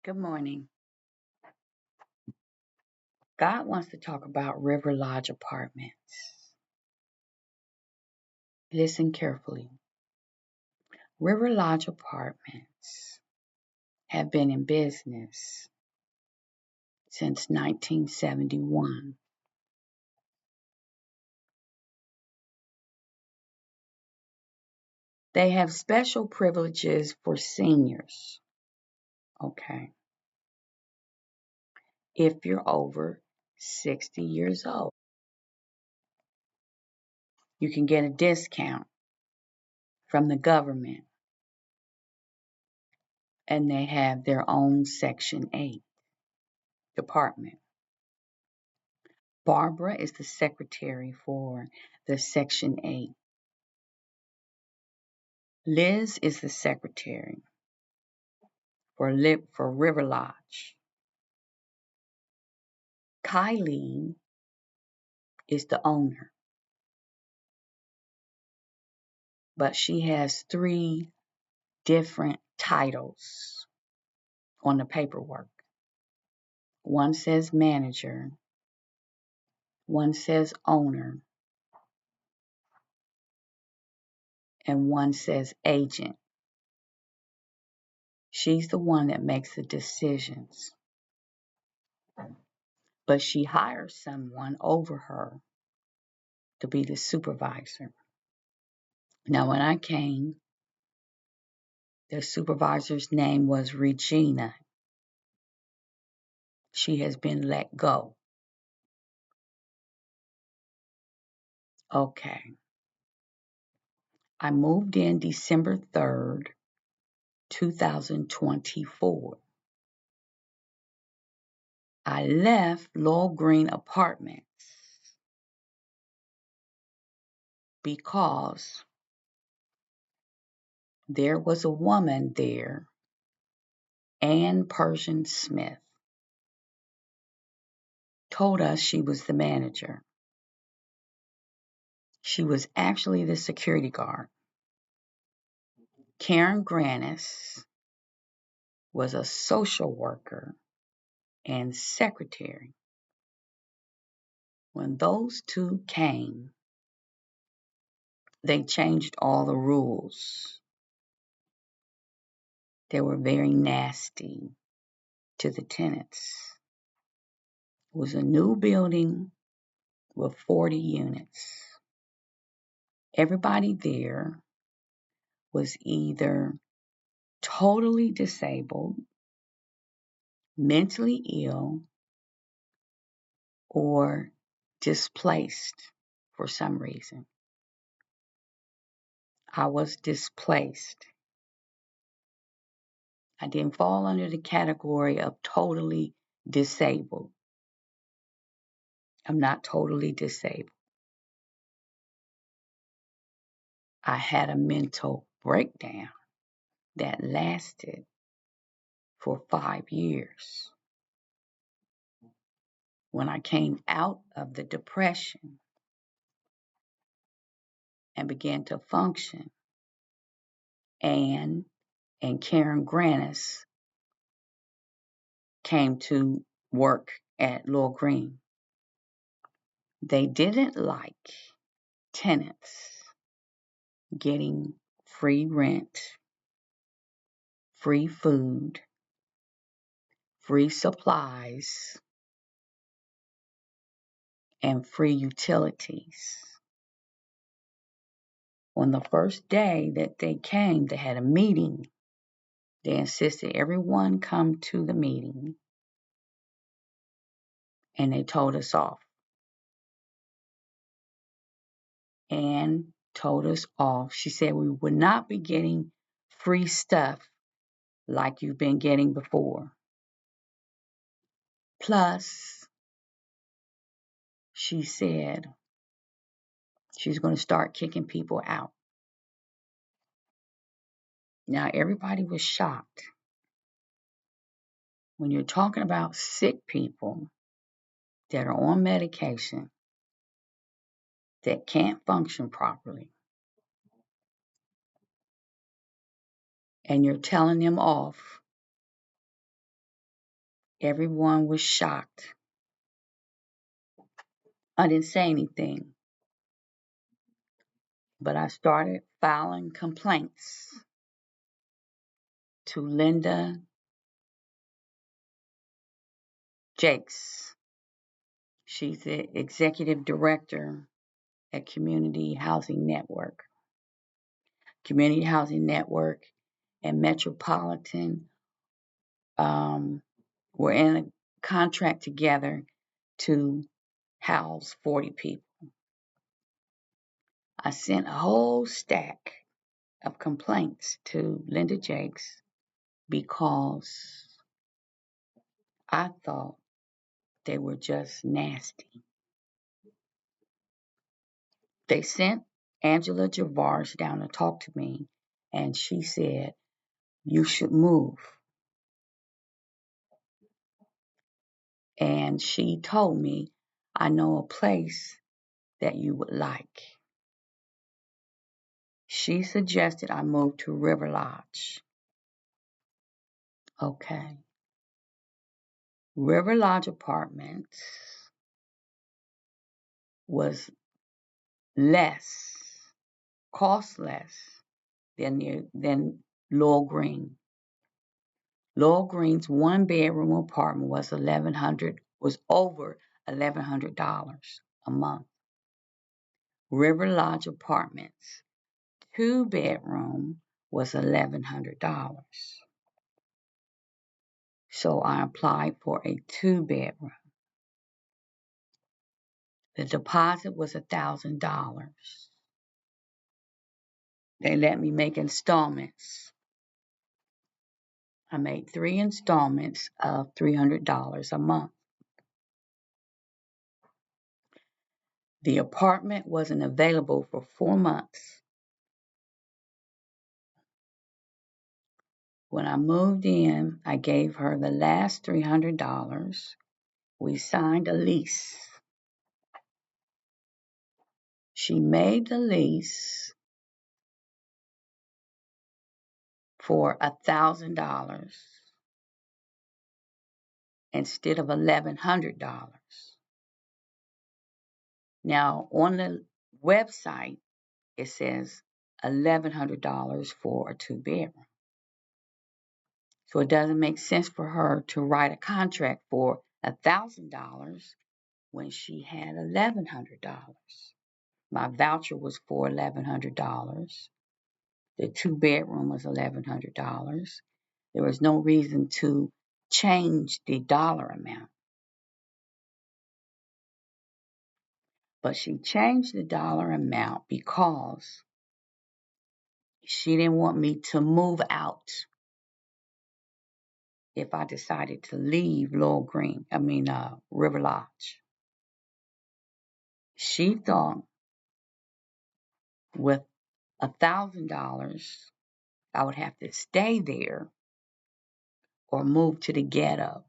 Good morning. God wants to talk about Riverlodeg Apartments. Listen carefully. Riverlodeg Apartments have been in business since 1971. They have special privileges for seniors. Okay. If you're over 60 years old, you can get a discount from the government, and they have their own Section 8 department. Barbara is the secretary for the Section 8. Liz is the secretary for Riverlodge. Kylie is the owner, but she has three different titles on the paperwork. One says manager, one says owner, and one says agent. She's the one that makes the decisions, but she hires someone over her to be the supervisor. Now, when I came, the supervisor's name was Regina. She has been let go. Okay. I moved in December 3rd, 2024. I left Laurel Green Apartments because there was a woman there, and Persian-Smith told us she was the manager. She was actually the security guard. Karen Granis was a social worker and secretary. When those two came, they changed all the rules. They were very nasty to the tenants. It was a new building with 40 units. Everybody there was either totally disabled, mentally ill, or displaced for some reason. I was displaced. I didn't fall under the category of totally disabled. I'm not totally disabled. I had a mental breakdown that lasted for 5 years. When I came out of the depression and began to function, Anne and Karen Granis came to work at Laurel Green. They didn't like tenants getting free rent, free food, free supplies, and free utilities. On the first day that they came, they had a meeting. They insisted everyone come to the meeting, and they told us off. Anne told us off. She said we would not be getting free stuff like you've been getting before. Plus, she said she's going to start kicking people out. Now, everybody was shocked. When you're talking about sick people that are on medication that can't function properly, and you're telling them off Everyone was shocked. I didn't say anything, but I started filing complaints to Linda Jakes. She's the executive director at Community Housing Network. Community Housing Network and Metropolitan were in a contract together to house 40 people. I sent a whole stack of complaints to Linda Jakes because I thought they were just nasty. They sent Angela Javars down to talk to me, and she said, "You should move." And she told me, "I know a place that you would like." She suggested I move to Riverlodeg. Okay. Riverlodeg Apartments was less, cost less than Laurel Green. Laurel Green's one bedroom apartment was over $1,100 a month. Riverlodeg Apartments 2-bedroom was $1,100. So I applied for a 2-bedroom. The deposit was $1,000. They let me make installments. I made 3 installments of $300 a month. The apartment wasn't available for 4 months. When I moved in, I gave her the last $300. We signed a lease. She made the lease for $1,000 instead of $1,100. Now, on the website, it says $1,100 for a 2-bedroom. So it doesn't make sense for her to write a contract for $1,000 when she had $1,100. My voucher was for $1,100. The 2-bedroom was $1,100. There was no reason to change the dollar amount. But she changed the dollar amount because she didn't want me to move out if I decided to leave Riverlodge. She thought with $1,000 I would have to stay there or move to the ghetto.